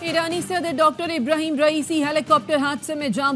ایرانی صدر doctor Ebrahim Raisi ہیلی copter حادثے میں جاں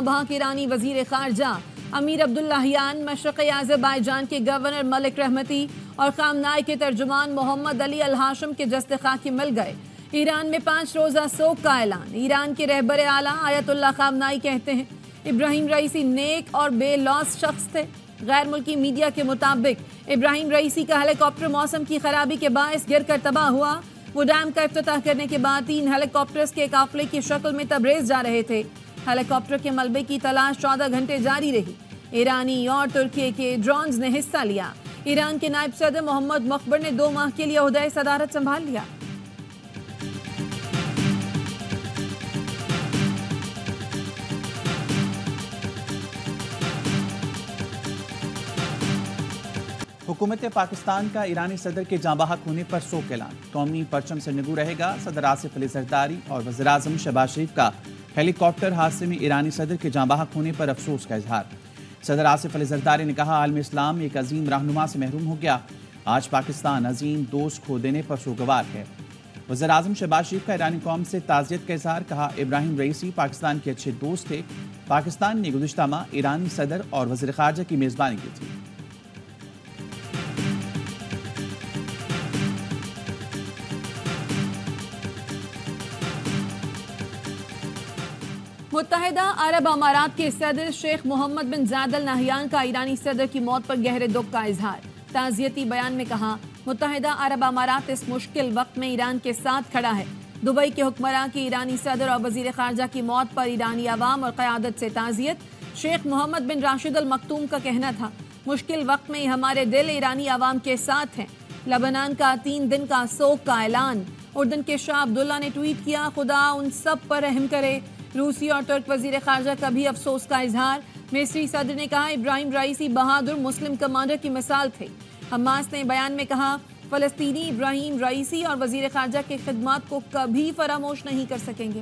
بحق ایرانی وزیر خارجہ امیر عبداللہیان، مشرق آذربائیجان کے گورنر ملک رحمتی اور خامنائی کے ترجمان محمد علی الہاشم کے جسد خاکی مل گئے۔ ایران میں 5 روزہ سوگ کا اعلان۔ ایران کے رہبر اعلیٰ آیت اللہ خامنائی کہتے ہیں ابراہیم رئیسی نیک اور بے لوث شخص تھے۔ غیر ملکی میڈیا کے مطابق ابراہیم رئیسی کا ہیلی کاپٹر موسم کی خرابی کے باعث گر کر تباہ ہوا۔ وہ ڈیم کا افتتاح کرنے کے بعد 3 ہیلی کاپٹرز کے قافلے کی شکل میں تبریز جا رہے تھے۔ ہیلی کاپٹر کے ملبے کی تلاش 14 گھنٹے جاری رہی۔ ایرانی اور ترکی کے ڈرونز نے حصہ لیا۔ ایران کے نائب صدر محمد مخبر نے 2 ماہ کے لیے عہدہ صدارت سنبھال لیا۔ حکومت پاکستان کا ایرانی صدر کے جاں بحق ہونے پر سوگ اعلان۔ قومی پرچم سے نگو رہے گا۔ صدر آصف علی زرداری اور وزیر اعظم شہباز شریف کا ہیلی کاپٹر حادثے میں ایرانی صدر کے جاں بحق ہونے پر افسوس کا اظہار۔ صدر آصف علی زرداری نے کہا عالم اسلام ایک عظیم رہنما سے محروم ہو گیا۔ آج پاکستان عظیم دوست کھو دینے پر سوگوار ہے۔ وزیر اعظم شہباز شریف کا ایرانی قوم سے تعزیت کا اظہار۔ کہا ابراہیم رئیسی پاکستان کے اچھے دوست تھے۔ پاکستان نے گزشتہ ماہ ایرانی صدر اور وزیر خارجہ کی میزبانی کی تھی۔ متحدہ عرب امارات کے صدر شیخ محمد بن زاید ال نہیان کا ایرانی صدر کی موت پر گہرے دکھ کا اظہار۔ تعزیتی بیان میں کہا متحدہ عرب امارات اس مشکل وقت میں ایران کے ساتھ کھڑا ہے۔ دبئی کے حکمراں کی ایرانی صدر اور وزیر خارجہ کی موت پر ایرانی عوام اور قیادت سے تعزیت۔ شیخ محمد بن راشد ال مکتوم کا کہنا تھا مشکل وقت میں ہمارے دل ایرانی عوام کے ساتھ ہیں۔ لبنان کا 3 دن کا سوگ کا اعلان۔ اردن کے شاہ عبداللہ نے ٹویٹ کیا خدا ان سب پر رحم کرے۔ روسی اور ترک وزیر خارجہ کا بھی افسوس کا اظہار۔ مصری صدر نے کہا ابراہیم رئیسی بہادر مسلم کمانڈر کی مثال تھے۔ حماس نے بیان میں کہا فلسطینی ابراہیم رئیسی اور وزیر خارجہ کی خدمات کو کبھی فراموش نہیں کر سکیں گے۔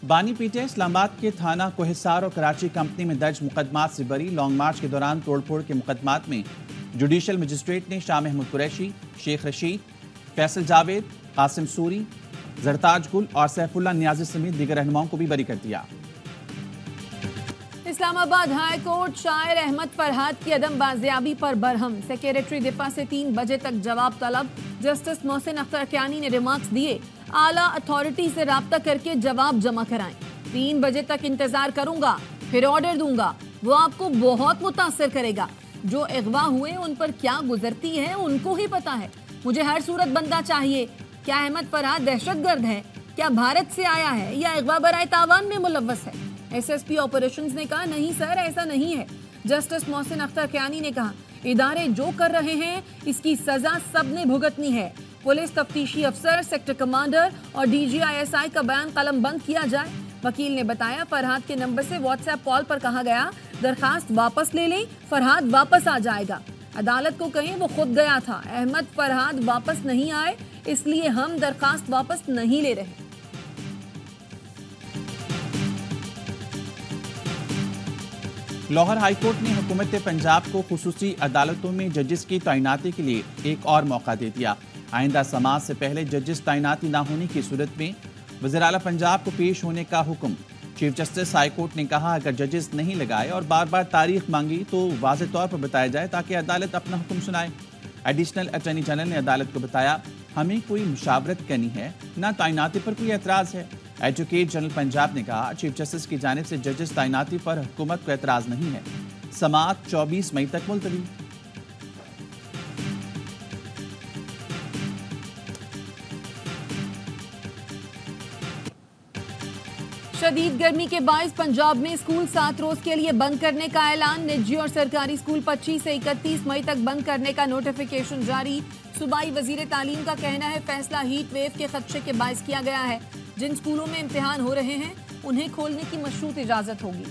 بانی پیٹے اسلام آباد کے تھانہ کوہسار اور کراچی کمپنی میں درج مقدمات سے بری۔ لانگ مارچ کے دوران توڑ پھوڑ کے مقدمات میں جوڈیشل مجسٹریٹ نے شاہ محمود قریشی، شیخ رشید، فیصل جاوید، قاسم سوری، زرتاج گل اور سیف اللہ نیازی سمیت دیگر رہنماؤں کو بھی بری کر دیا۔ اسلام آباد ہائی کورٹ شاعر احمد فرحاد کی عدم بازیابی پر برہم۔ سیکریٹری دفاع سے 3 بجے تک جواب طلب۔ جسٹس محسن اختر کیانی نے ریمارکس دیے اعلیٰ اتھارٹی سے رابطہ کر کے جواب جمع کرائیں۔ 3 بجے تک انتظار کروں گا، پھر آرڈر دوں گا۔ وہ آپ کو بہت متاثر کرے گا۔ جو اغوا ہوئے ان پر کیا گزرتی ہے ان کو ہی پتا ہے۔ مجھے ہر صورت بندہ چاہیے۔ کیا احمد فرحاد دہشت گرد ہے؟ کیا بھارت سے آیا ہے یا اغوا برائے تاوان میں ملوث ہے؟ ایس ایس پی آپریشنز نے کہا نہیں سر ایسا نہیں ہے۔ جسٹس محسن اختر کیانی نے کہا ادارے جو کر رہے ہیں اس کی سزا سب نے بھگتنی ہے۔ پولیس تفتیشی افسر، سیکٹر کمانڈر اور D G I S I کا بیان قلم بند کیا جائے۔ وکیل نے بتایا فرحاد کے نمبر سے واٹس ایپ کال پر کہا گیا درخواست واپس لے لیں، فرحاد واپس آ جائے گا۔ عدالت کو کہیں وہ خود گیا تھا۔ احمد فرحاد واپس نہیں آئے اس لیے ہم درخواست واپس نہیں لے رہے۔ لاہور ہائی کورٹ نے حکومت پنجاب کو خصوصی عدالتوں میں ججز کی تعیناتی کے لیے ایک اور موقع دے دیا۔ آئندہ سماعت سے پہلے ججز تعیناتی نہ ہونے کی صورت میں وزیر اعلیٰ پنجاب کو پیش ہونے کا حکم۔ چیف جسٹس ہائی کورٹ نے کہا اگر ججز نہیں لگائے اور بار بار تاریخ مانگی تو واضح طور پر بتایا جائے تاکہ عدالت اپنا حکم سنائے۔ ایڈیشنل اٹارنی جنرل نے عدالت کو بتایا ہمیں کوئی مشاورت کرنی ہے، نہ تعیناتی پر کوئی اعتراض ہے۔ ایڈوکیٹ جنرل پنجاب نے کہا چیف جسٹس کی جانب سے ججز تعیناتی پر حکومت کو اعتراض نہیں ہے۔ سماعت 24 مئی تک ملتوی۔ شدید گرمی کے باعث پنجاب میں اسکول 7 روز کے لیے بند کرنے کا اعلان۔ نجی اور سرکاری اسکول 25 سے 31 مئی تک بند کرنے کا نوٹیفیکیشن جاری۔ صوبائی وزیر تعلیم کا کہنا ہے فیصلہ ہیٹ ویو کے خدشے کے باعث کیا گیا ہے۔ جن اسکولوں میں امتحان ہو رہے ہیں انہیں کھولنے کی مشروط اجازت ہوگی۔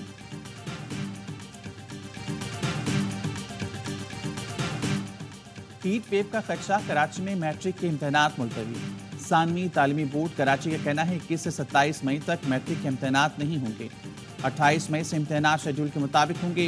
ہیٹ ویو کا خدشہ، کراچی میں میٹرک کے امتحانات ملتوی۔ ثانوی تعلیمی بورڈ کراچی کا کہنا ہے 21 سے 27 مئی تک میٹرک کے امتحانات نہیں ہوں گے۔ 28 مئی سے امتحانات شیڈول کے مطابق ہوں گے۔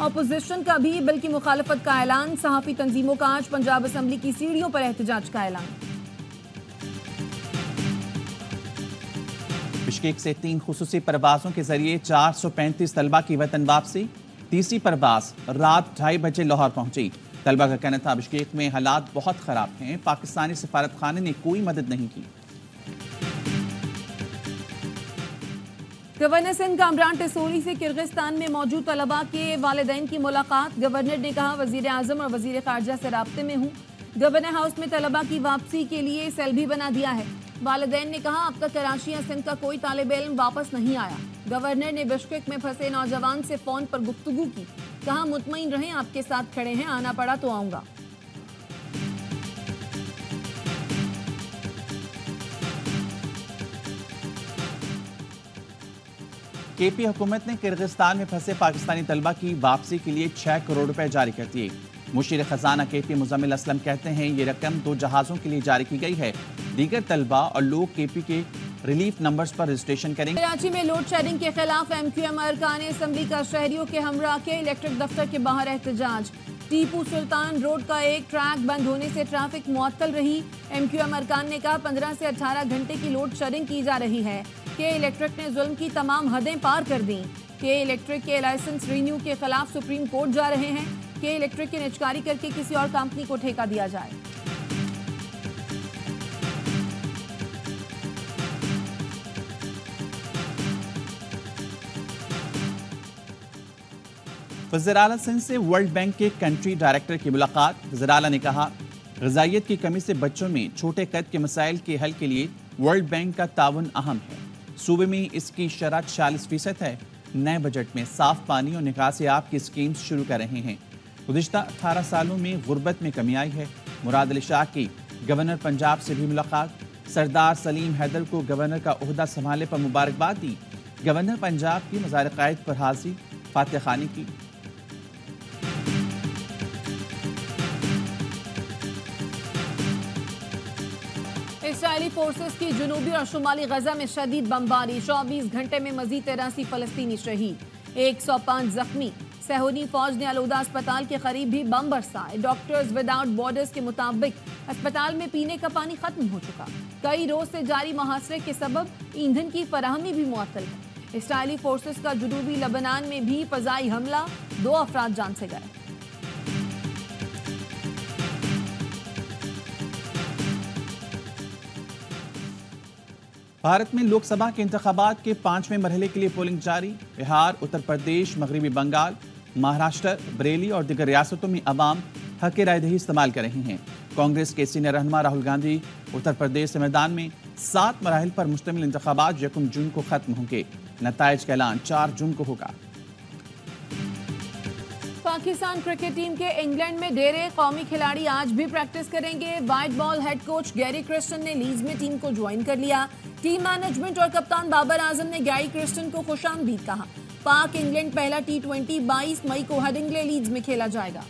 اپوزیشن کا بھی بل کی مخالفت کا اعلان، صحافی تنظیموں کا آج پنجاب اسمبلی کی سیڑھیوں پر احتجاج کا اعلان۔ بشکیک سے 3 خصوصی پروازوں کے ذریعے 435 طلبہ کی وطن واپسی، تیسری پرواز رات 2:30 بجے لاہور پہنچی۔ طلبہ کا کہنا تھا بشکیک میں حالات بہت خراب ہیں، پاکستانی سفارت خانے نے کوئی مدد نہیں کی۔ گورنر سندھ کامران ٹیسوری سے کرغزستان میں موجود طلباء کے والدین کی ملاقات، گورنر نے کہا وزیر اعظم اور وزیر خارجہ سے رابطے میں ہوں، گورنر ہاؤس میں طلباء کی واپسی کے لیے سیل بھی بنا دیا ہے۔ والدین نے کہا اب تک کراچی یا سندھ کا کوئی طالب علم واپس نہیں آیا۔ گورنر نے بشکیک میں پھنسے نوجوان سے فون پر گفتگو کی، کہا مطمئن رہیں آپ کے ساتھ کھڑے ہیں، آنا پڑا تو آؤں گا۔ کے پی حکومت نے کرغزستان میں پھنسے پاکستانی طلبہ کی واپسی کے لیے 6 کروڑ روپے جاری کر دیے۔ مشیر خزانہ کے پی مزمل اسلم کہتے ہیں یہ رقم 2 جہازوں کے لیے جاری کی گئی ہے، دیگر طلبہ اور لوگ کے پی کے ریلیف نمبرز پر رجسٹریشن کریں گے۔ کراچی میں لوڈ شیڈنگ کے خلاف ایم کیو ایم ارکان اسمبلی کا شہریوں کے ہمراہ کے الیکٹرک دفتر کے باہر احتجاج، ٹیپو سلطان روڈ کا ایک ٹریک بند ہونے سے ٹریفک معطل رہی۔ ایم کیو ایم ارکان نے کہا 15 سے 18 گھنٹے کی لوڈ شیڈنگ کی جا رہی ہے کہ الیکٹرک نے ظلم کی تمام حدیں پار کر دیں، کہ الیکٹرک کے لائسنس رینیو کے خلاف سپریم کورٹ جا رہے ہیں، کہ الیکٹرک کی نجکاری کر کے کسی اور کمپنی کو ٹھیکہ دیا جائے۔ وزیر اعلیٰ سندھ سے ورلڈ بینک کے کنٹری ڈائریکٹر کی ملاقات، وزیر اعلیٰ نے کہا غذائیت کی کمی سے بچوں میں چھوٹے قد کے مسائل کے حل کے لیے ورلڈ بینک کا تعاون اہم ہے، صوبے میں اس کی شرح 46% ہے۔ نئے بجٹ میں صاف پانی اور نکاسی آب کی اسکیمز شروع کر رہے ہیں۔ گزشتہ 18 سالوں میں غربت میں کمی آئی ہے۔ مراد علی شاہ کی گورنر پنجاب سے بھی ملاقات، سردار سلیم حیدر کو گورنر کا عہدہ سنبھالنے پر مبارکباد دی، گورنر پنجاب کی مزار قائد پر حاضری فاتح خانی کی۔ اسرائیلی فورسز کی جنوبی اور شمالی غزہ میں شدید بمباری، 24 گھنٹے میں مزید 83 فلسطینی شہید، 105 زخمی۔ صہیونی فوج نے العودہ اسپتال کے قریب بھی بم برسائے۔ ڈاکٹرز وداؤٹ بارڈرز کے مطابق اسپتال میں پینے کا پانی ختم ہو چکا، کئی روز سے جاری محاصرے کے سبب ایندھن کی فراہمی بھی معطل ہے۔ اسرائیلی فورسز کا جنوبی لبنان میں بھی فضائی حملہ، 2 افراد جان سے گئے۔ بھارت میں لوک سبھا کے انتخابات کے 5ویں مرحلے کے لیے پولنگ جاری، بہار، اتر پردیش، مغربی بنگال، مہاراشٹر، بریلی اور دیگر ریاستوں میں عوام حق رائے دہی استعمال کر رہے ہیں۔ کانگریس کے سینئر رہنما راہل گاندھی اتر پردیش کے میدان میں 7 مراحل پر مشتمل انتخابات 1 جون کو ختم ہوں گے، نتائج کا اعلان 4 جون کو ہوگا۔ پاکستان کرکٹ ٹیم کے انگلینڈ میں ڈیرے، قومی کھلاڑی آج بھی پریکٹس کریں گے۔ وائٹ بال ہیڈ کوچ گیری کرسٹن نے لیڈز میں ٹیم کو جوائن کر لیا۔ ٹیم مینجمنٹ اور کپتان بابر اعظم نے گیری کرسٹن کو خوش آمدید کہا۔ پاک انگلینڈ پہلا T20 22 مئی کو ہڈنگلے لیڈز میں کھیلا جائے گا۔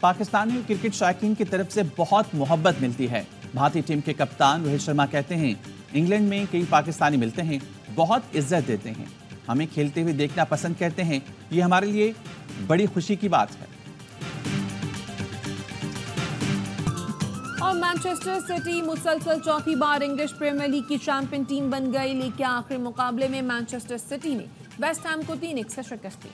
پاکستانی کرکٹ شائقین کی طرف سے بہت محبت ملتی ہے۔ بھارتی ٹیم کے کپتان روہت شرما کہتے ہیں انگلینڈ میں کئی پاکستانی ملتے ہیں، بہت عزت دیتے ہیں، ہمیں کھیلتے ہوئے دیکھنا پسند کرتے ہیں، یہ ہمارے لیے بڑی خوشی کی بات ہے۔ اور مانچسٹر سٹی مسلسل 4تھی بار انگلش پریمیئر لیگ کی چیمپئن ٹیم بن گئی۔ لیگ کے آخری مقابلے میں مانچسٹر سٹی نے ویسٹ ہیم کو 3-1 سے شکست دی۔